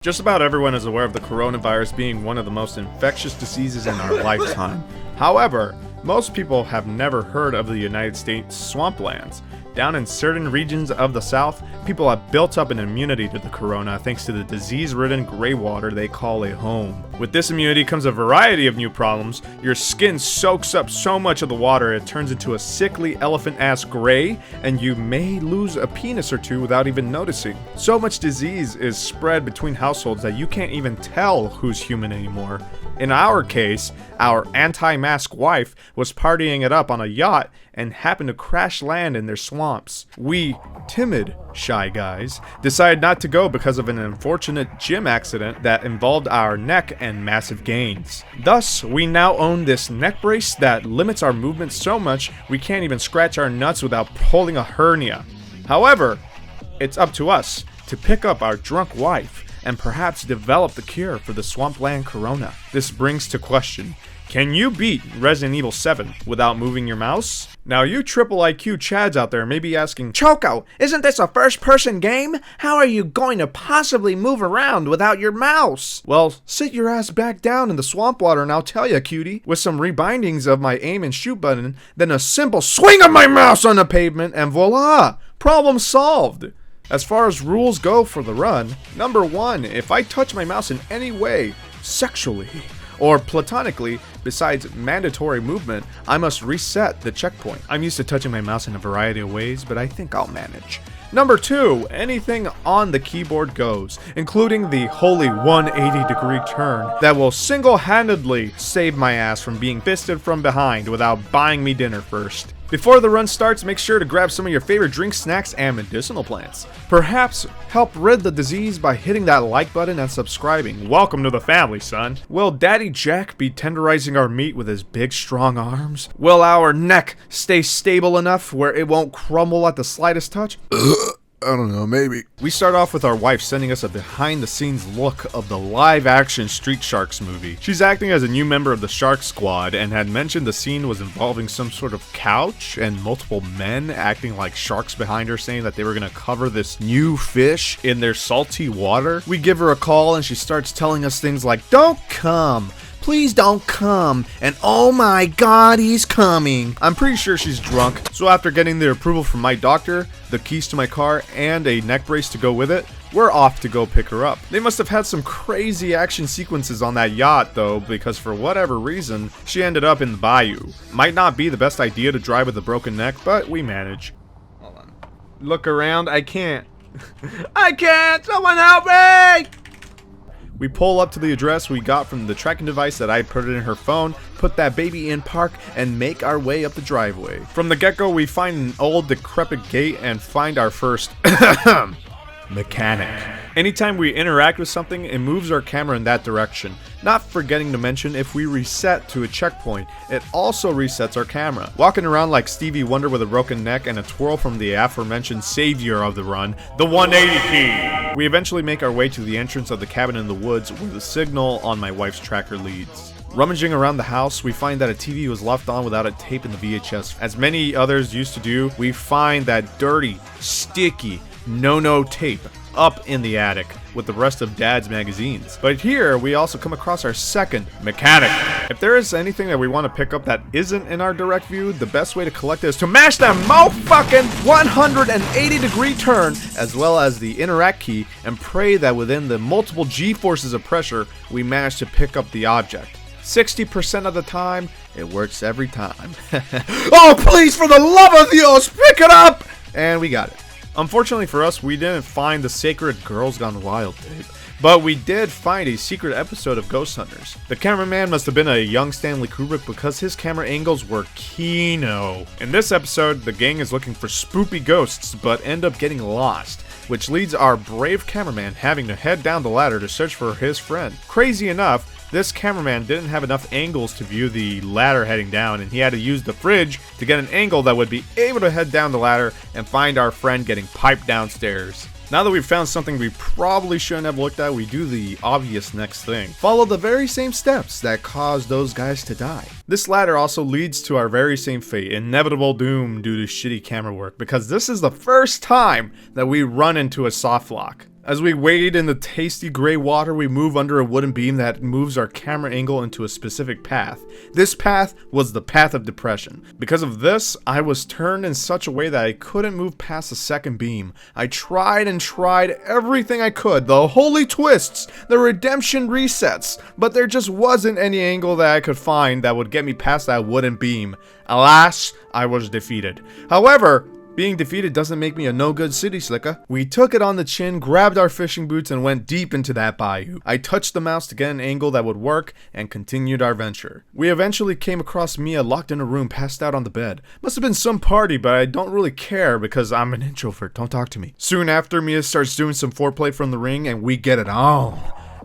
Just about everyone is aware of the coronavirus being one of the most infectious diseases in our lifetime. However, most people have never heard of the United States swamplands. Down in certain regions of the South, people have built up an immunity to the corona thanks to the disease-ridden gray water they call a home. With this immunity comes a variety of new problems. Your skin soaks up so much of the water it turns into a sickly elephant-ass gray, and you may lose a penis or two without even noticing. So much disease is spread between households that you can't even tell who's human anymore. In our case, our anti-mask wife was partying it up on a yacht and happened to crash land in their swamps. We, timid, shy guys, decided not to go because of an unfortunate gym accident that involved our neck and massive gains. Thus, we now own this neck brace that limits our movement so much we can't even scratch our nuts without pulling a hernia. However, it's up to us to pick up our drunk wife and perhaps develop the cure for the swampland corona. This brings to question, can you beat Resident Evil 7 without moving your mouse? Now you triple IQ Chads out there may be asking, Choco, isn't this a first-person game? How are you going to possibly move around without your mouse? Well, sit your ass back down in the swamp water and I'll tell ya, cutie. With some rebindings of my aim and shoot button, then a simple swing of my mouse on the pavement, and voila! Problem solved! As far as rules go for the run, number 1, if I touch my mouse in any way, sexually, or platonically, besides mandatory movement, I must reset the checkpoint. I'm used to touching my mouse in a variety of ways, but I think I'll manage. Number 2, anything on the keyboard goes, including the holy 180-degree turn that will single-handedly save my ass from being fisted from behind without buying me dinner first. Before the run starts, make sure to grab some of your favorite drinks, snacks, and medicinal plants. Perhaps help rid the disease by hitting that like button and subscribing. Welcome to the family, son. Will Daddy Jack be tenderizing our meat with his big, strong arms? Will our neck stay stable enough where it won't crumble at the slightest touch? I don't know, maybe. We start off with our wife sending us a behind-the-scenes look of the live-action Street Sharks movie. She's acting as a new member of the Shark Squad and had mentioned the scene was involving some sort of couch and multiple men acting like sharks behind her, saying that they were gonna cover this new fish in their salty water. We give her a call and she starts telling us things like, "Don't come. Please don't come," and "Oh my god, he's coming." I'm pretty sure she's drunk, so after getting the approval from my doctor, the keys to my car, and a neck brace to go with it, we're off to go pick her up. They must have had some crazy action sequences on that yacht though, because for whatever reason, she ended up in the bayou. Might not be the best idea to drive with a broken neck, but we manage. Hold on. Look around, I can't. I can't! Someone help me! We pull up to the address we got from the tracking device that I put in her phone, put that baby in park, and make our way up the driveway. From the get-go, we find an old decrepit gate and find our first mechanic. Anytime we interact with something, it moves our camera in that direction. Not forgetting to mention, if we reset to a checkpoint, it also resets our camera. Walking around like Stevie Wonder with a broken neck and a twirl from the aforementioned savior of the run, the 180 key. We eventually make our way to the entrance of the cabin in the woods where the signal on my wife's tracker leads. Rummaging around the house, we find that a TV was left on without a tape in the VHS. As many others used to do, we find that dirty, sticky, no tape up in the attic with the rest of Dad's magazines. But here we also come across our second mechanic. If there is anything that we want to pick up that isn't in our direct view, the best way to collect it is to mash that mo-fucking 180-degree turn as well as the interact key and pray that within the multiple G-forces of pressure we manage to pick up the object. 60% of the time, it works every time. Oh, please, for the love of Dios, pick it up! And we got it. Unfortunately for us, we didn't find the sacred Girls Gone Wild tape, but we did find a secret episode of Ghost Hunters. The cameraman must have been a young Stanley Kubrick because his camera angles were keen-o. In this episode, the gang is looking for spoopy ghosts but end up getting lost, which leads our brave cameraman having to head down the ladder to search for his friend. Crazy enough, this cameraman didn't have enough angles to view the ladder heading down, and he had to use the fridge to get an angle that would be able to head down the ladder and find our friend getting piped downstairs. Now that we've found something we probably shouldn't have looked at, we do the obvious next thing. Follow the very same steps that caused those guys to die. This ladder also leads to our very same fate, inevitable doom due to shitty camera work, because this is the first time that we run into a soft lock. As we wade in the tasty gray water, we move under a wooden beam that moves our camera angle into a specific path. This path was the path of depression. Because of this, I was turned in such a way that I couldn't move past the second beam. I tried and tried everything I could, the holy twists, the redemption resets, but there just wasn't any angle that I could find that would get me past that wooden beam. Alas, I was defeated. However, being defeated doesn't make me a no-good city slicker. We took it on the chin, grabbed our fishing boots, and went deep into that bayou. I touched the mouse to get an angle that would work, and continued our venture. We eventually came across Mia locked in a room, passed out on the bed. Must have been some party, but I don't really care because I'm an introvert. Don't talk to me. Soon after, Mia starts doing some foreplay from the ring, and we get it on.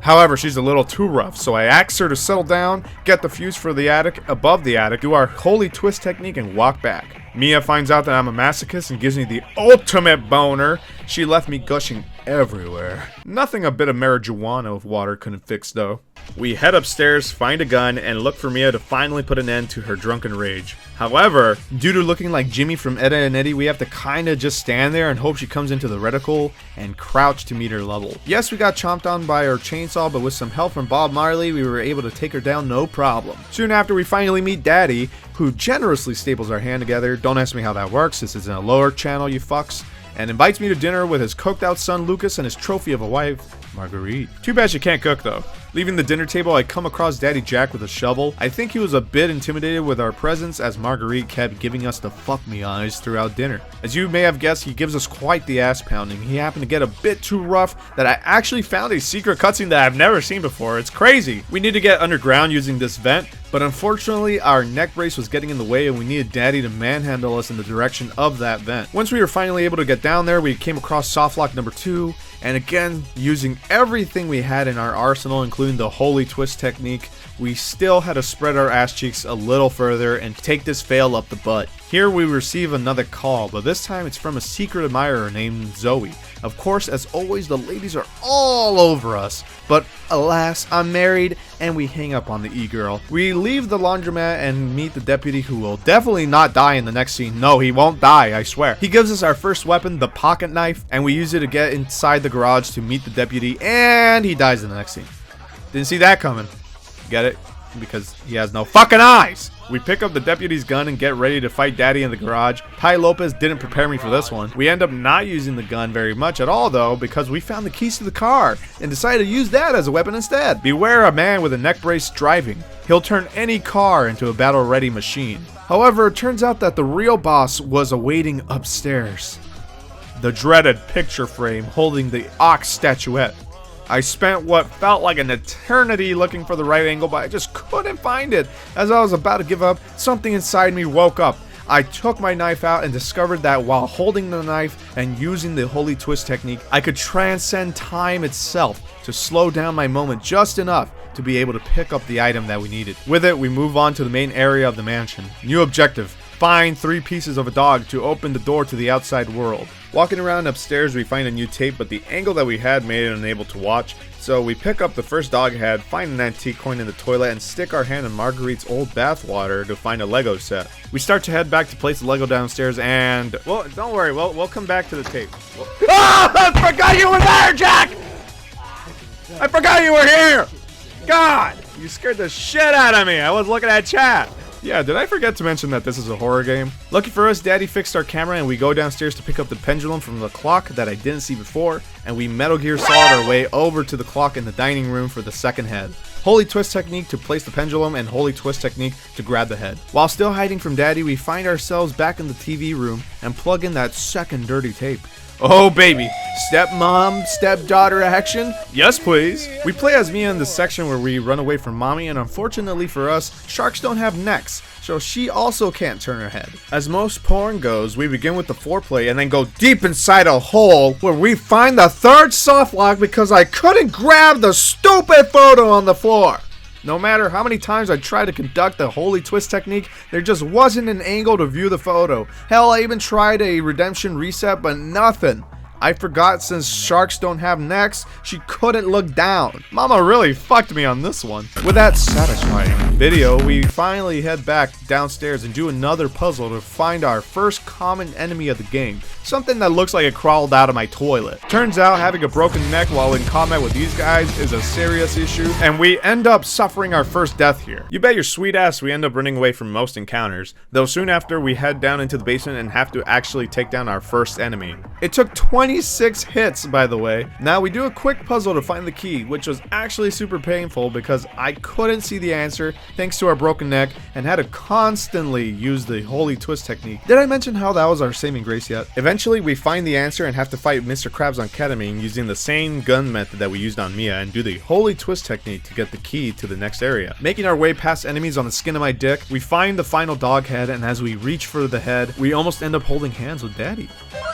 However, she's a little too rough, so I asked her to settle down, get the fuse for the attic, above the attic, do our holy twist technique, and walk back. Mia finds out that I'm a masochist and gives me the ultimate boner. She left me gushing everywhere. Nothing a bit of marijuana with water couldn't fix though. We head upstairs, find a gun, and look for Mia to finally put an end to her drunken rage. However, due to looking like Jimmy from Edda and Eddie, we have to kinda just stand there and hope she comes into the reticle and crouch to meet her level. Yes, we got chomped on by our chainsaw, but with some help from Bob Marley, we were able to take her down no problem. Soon after, we finally meet Daddy, who generously staples our hand together. Don't ask me how that works, this is in a lower channel, you fucks. And invites me to dinner with his coked out son Lucas and his trophy of a wife, Marguerite. Too bad she can't cook though. Leaving the dinner table, I come across Daddy Jack with a shovel. I think he was a bit intimidated with our presence as Marguerite kept giving us the fuck me eyes throughout dinner. As you may have guessed, he gives us quite the ass pounding. He happened to get a bit too rough that I actually found a secret cutscene that I've never seen before. It's crazy. We need to get underground using this vent, but unfortunately our neck brace was getting in the way and we needed Daddy to manhandle us in the direction of that vent. Once we were finally able to get down there, we came across softlock number 2, and again, using everything we had in our arsenal, including the holy twist technique, we still had to spread our ass cheeks a little further and take this fail up the butt. Here we receive another call, but this time it's from a secret admirer named Zoe. Of course, as always, the ladies are all over us, but alas, I'm married and we hang up on the e-girl. We leave the laundromat and meet the deputy, who will definitely not die in the next scene. No, he won't die, I swear. He gives us our first weapon, the pocket knife, and we use it to get inside the garage to meet the deputy, and he dies in the next scene. Didn't see that coming. Get it? Because he has no fucking eyes. We pick up the deputy's gun and get ready to fight Daddy in the garage. Ty Lopez didn't prepare me for this one. We end up not using the gun very much at all though, because we found the keys to the car and decided to use that as a weapon instead. Beware a man with a neck brace driving. He'll turn any car into a battle-ready machine. However, it turns out that the real boss was awaiting upstairs. The dreaded picture frame holding the ox statuette. I spent what felt like an eternity looking for the right angle, but I just couldn't find it. As I was about to give up, something inside me woke up. I took my knife out and discovered that while holding the knife and using the holy twist technique, I could transcend time itself to slow down my moment just enough to be able to pick up the item that we needed. With it, we move on to the main area of the mansion. New objective: find 3 pieces of a dog to open the door to the outside world. Walking around upstairs, we find a new tape, but the angle that we had made it unable to watch. So we pick up the first dog head, find an antique coin in the toilet, and stick our hand in Marguerite's old bathwater to find a Lego set. We start to head back to place the Lego downstairs, and well, don't worry, we'll come back to the tape. Ah! I forgot you were there, Jack! I forgot you were here! God! You scared the shit out of me! I was looking at chat! Yeah, did I forget to mention that this is a horror game? Lucky for us, Daddy fixed our camera and we go downstairs to pick up the pendulum from the clock that I didn't see before, and we Metal Gear Solid our way over to the clock in the dining room for the second head. Holy twist technique to place the pendulum and holy twist technique to grab the head. While still hiding from Daddy, we find ourselves back in the TV room and plug in that second dirty tape. Oh baby, stepmom, stepdaughter action? Yes please. We play as Mia in the section where we run away from mommy, and unfortunately for us, sharks don't have necks, so she also can't turn her head. As most porn goes, we begin with the foreplay and then go deep inside a hole where we find the third softlock because I couldn't grab the stupid photo on the floor. No matter how many times I tried to conduct the holy twist technique, there just wasn't an angle to view the photo. Hell, I even tried a redemption reset, but nothing. I forgot since sharks don't have necks, she couldn't look down. Mama really fucked me on this one. With that satisfying video, we finally head back downstairs and do another puzzle to find our first common enemy of the game. Something that looks like it crawled out of my toilet. Turns out having a broken neck while in combat with these guys is a serious issue, and we end up suffering our first death here. You bet your sweet ass we end up running away from most encounters, though soon after we head down into the basement and have to actually take down our first enemy. It took 26 hits, by the way. Now we do a quick puzzle to find the key, which was actually super painful because I couldn't see the answer thanks to our broken neck and had to constantly use the holy twist technique. Did I mention how that was our saving grace yet? Eventually we find the answer and have to fight Mr. Krabs on ketamine using the same gun method that we used on Mia and do the holy twist technique to get the key to the next area. Making our way past enemies on the skin of my dick, we find the final dog head, and as we reach for the head, we almost end up holding hands with Daddy.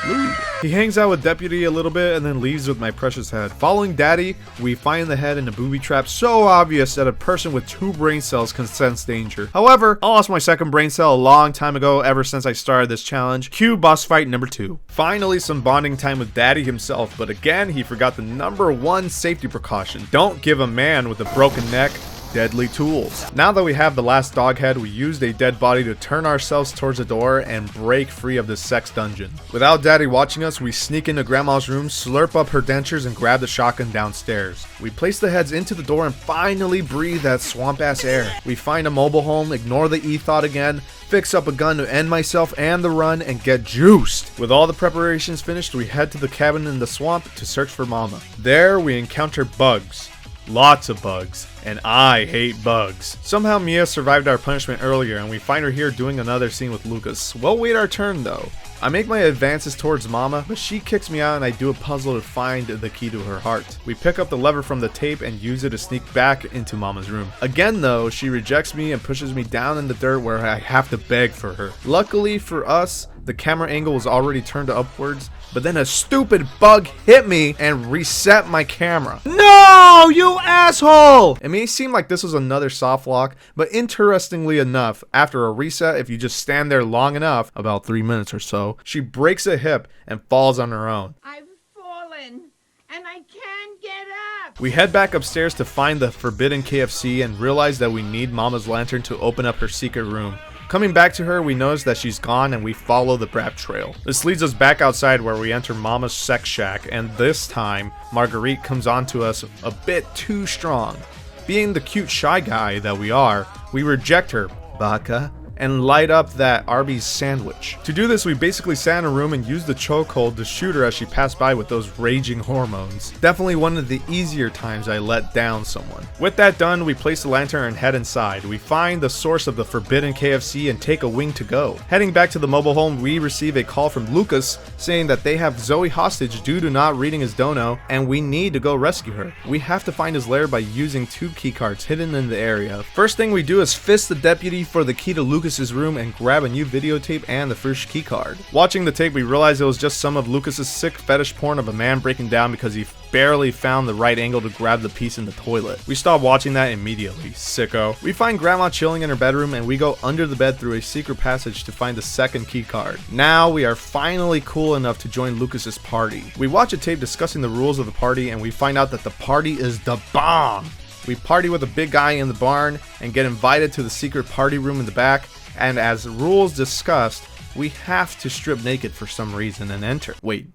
Ooh. He hangs out with Deputy a little bit and then leaves with my precious head. Following Daddy, we find the head in a booby trap so obvious that a person with 2 brain cells can sense danger. However, I lost my second brain cell a long time ago ever since I started this challenge. Cue boss fight number 2. Finally some bonding time with Daddy himself, but again he forgot the #1 safety precaution. Don't give a man with a broken neck deadly tools. Now that we have the last dog head, we used a dead body to turn ourselves towards the door and break free of this sex dungeon. Without Daddy watching us, we sneak into Grandma's room, slurp up her dentures, and grab the shotgun downstairs. We place the heads into the door and finally breathe that swamp ass air. We find a mobile home, ignore the e-thought again, fix up a gun to end myself and the run, and get juiced. With all the preparations finished, we head to the cabin in the swamp to search for Mama. There we encounter bugs. Lots of bugs, and I hate bugs. Somehow Mia survived our punishment earlier and we find her here doing another scene with Lucas. We'll wait our turn though. I make my advances towards Mama, but she kicks me out and I do a puzzle to find the key to her heart. We pick up the lever from the tape and use it to sneak back into Mama's room. Again though, she rejects me and pushes me down in the dirt where I have to beg for her. Luckily for us, the camera angle was already turned upwards, but then a stupid bug hit me and reset my camera. No, you asshole! It may seem like this was another soft lock, but interestingly enough, after a reset, if you just stand there long enough, about 3 minutes or so, she breaks a hip and falls on her own. I've fallen and I can't get up. We head back upstairs to find the forbidden KFC and realize that we need Mama's lantern to open up her secret room. Coming back to her, we notice that she's gone and we follow the Brap trail. This leads us back outside where we enter Mama's sex shack, and this time, Marguerite comes on to us a bit too strong. Being the cute shy guy that we are, we reject her, baka, and light up that Arby's sandwich. To do this, we basically sat in a room and used the chokehold to shoot her as she passed by with those raging hormones. Definitely one of the easier times I let down someone. With that done, we place the lantern and head inside. We find the source of the forbidden KFC and take a wing to go. Heading back to the mobile home, we receive a call from Lucas saying that they have Zoe hostage due to not reading his dono and we need to go rescue her. We have to find his lair by using 2 keycards hidden in the area. First thing we do is fist the deputy for the key to Lucas's room and grab a new videotape and the first keycard. Watching the tape, we realized it was just some of Lucas's sick fetish porn of a man breaking down because he barely found the right angle to grab the piece in the toilet. We stopped watching that immediately, sicko. We find Grandma chilling in her bedroom and we go under the bed through a secret passage to find the second keycard. Now we are finally cool enough to join Lucas's party. We watch a tape discussing the rules of the party and we find out that the party is the bomb. We party with a big guy in the barn and get invited to the secret party room in the back, and as rules discussed, we have to strip naked for some reason and enter. Wait,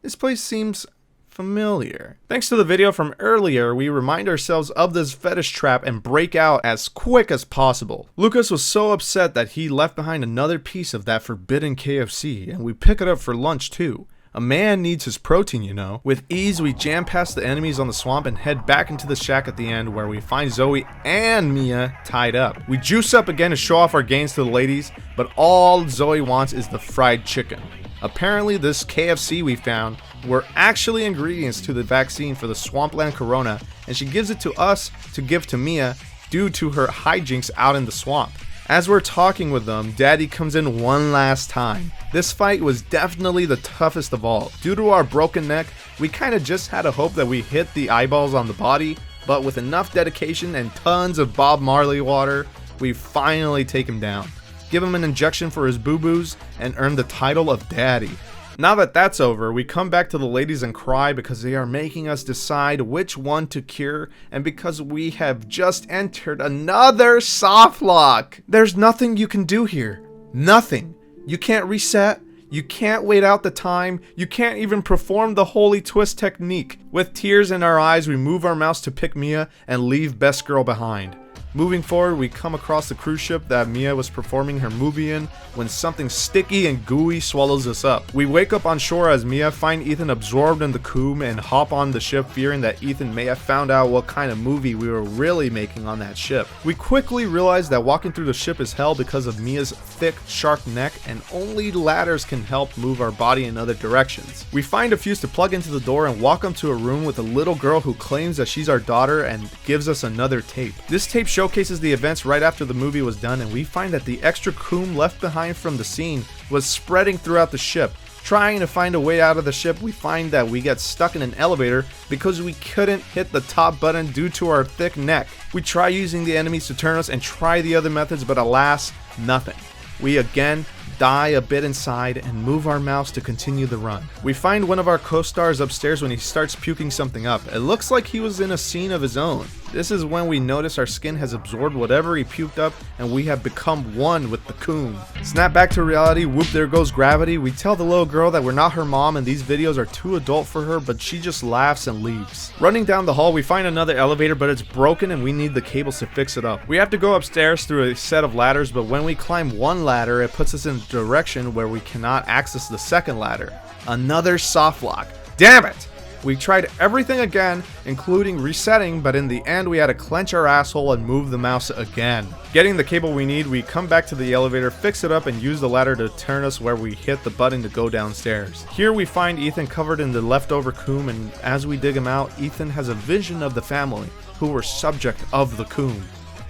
this place seems familiar. Thanks to the video from earlier, we remind ourselves of this fetish trap and break out as quick as possible. Lucas was so upset that he left behind another piece of that forbidden KFC, and we pick it up for lunch too. A man needs his protein, you know. With ease, we jam past the enemies on the swamp and head back into the shack at the end where we find Zoe and Mia tied up. We juice up again to show off our gains to the ladies, but all Zoe wants is the fried chicken. Apparently this KFC we found were actually ingredients to the vaccine for the Swampland Corona, and she gives it to us to give to Mia due to her hijinks out in the swamp. As we're talking with them, Daddy comes in one last time. This fight was definitely the toughest of all. Due to our broken neck, we kinda just had a hope that we hit the eyeballs on the body, but with enough dedication and tons of Bob Marley water, we finally take him down, give him an injection for his boo-boos, and earn the title of Daddy. Now that that's over, we come back to the ladies and cry because they are making us decide which one to cure, and because we have just entered another soft lock. There's nothing you can do here. Nothing. You can't reset. You can't wait out the time. You can't even perform the holy twist technique. With tears in our eyes, we move our mouse to pick Mia and leave Best Girl behind. Moving forward, we come across the cruise ship that Mia was performing her movie in when something sticky and gooey swallows us up. We wake up on shore as Mia find Ethan absorbed in the coom and hop on the ship, fearing that Ethan may have found out what kind of movie we were really making on that ship. We quickly realize that walking through the ship is hell because of Mia's thick, sharp neck, and only ladders can help move our body in other directions. We find a fuse to plug into the door and walk up to a room with a little girl who claims that she's our daughter and gives us another tape. This tape showcases the events right after the movie was done, and we find that the extra coom left behind from the scene was spreading throughout the ship. Trying to find a way out of the ship, we find that we get stuck in an elevator because we couldn't hit the top button due to our thick neck. We try using the enemies to turn us and try the other methods, but alas, nothing. We again die a bit inside and move our mouse to continue the run. We find one of our co-stars upstairs when he starts puking something up. It looks like he was in a scene of his own. This is when we notice our skin has absorbed whatever he puked up and we have become one with the coom. Snap back to reality, whoop, there goes gravity. We tell the little girl that we're not her mom and these videos are too adult for her, but she just laughs and leaves. Running down the hall, we find another elevator, but it's broken and we need the cables to fix it up. We have to go upstairs through a set of ladders, but when we climb one ladder, it puts us in a direction where we cannot access the second ladder. Another soft lock. Damn it! We tried everything again, including resetting, but in the end we had to clench our asshole and move the mouse again. Getting the cable we need, we come back to the elevator, fix it up, and use the ladder to turn us where we hit the button to go downstairs. Here we find Ethan covered in the leftover coom, and as we dig him out, Ethan has a vision of the family, who were subject of the coom.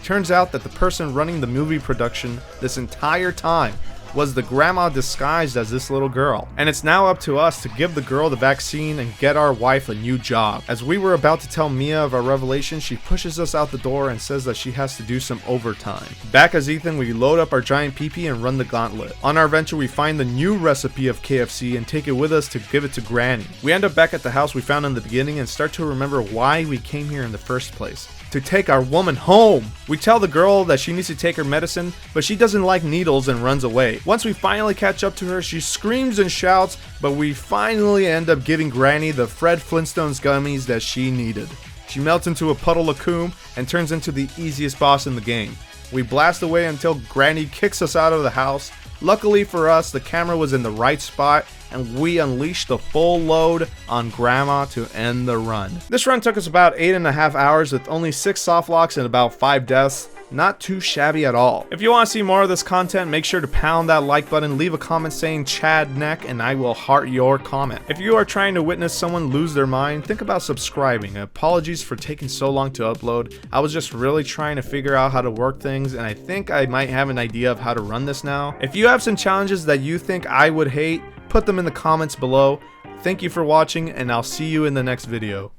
Turns out that the person running the movie production this entire time was the grandma disguised as this little girl. And it's now up to us to give the girl the vaccine and get our wife a new job. As we were about to tell Mia of our revelation, she pushes us out the door and says that she has to do some overtime. Back as Ethan, we load up our giant pee-pee and run the gauntlet. On our venture, we find the new recipe of KFC and take it with us to give it to Granny. We end up back at the house we found in the beginning and start to remember why we came here in the first place. To take our woman home. We tell the girl that she needs to take her medicine, but she doesn't like needles and runs away. Once we finally catch up to her, she screams and shouts, but we finally end up giving Granny the Fred Flintstone's gummies that she needed. She melts into a puddle of coom and turns into the easiest boss in the game. We blast away until Granny kicks us out of the house. Luckily for us, the camera was in the right spot and we unleashed the full load on Grandma to end the run. This run took us about 8.5 hours with only 6 soft locks and about 5 deaths. Not too shabby at all. If you want to see more of this content, make sure to pound that like button, leave a comment saying Chad Neck, and I will heart your comment. If you are trying to witness someone lose their mind, think about subscribing. Apologies for taking so long to upload. I was just really trying to figure out how to work things, and I think I might have an idea of how to run this now. If you have some challenges that you think I would hate, put them in the comments below. Thank you for watching, and I'll see you in the next video.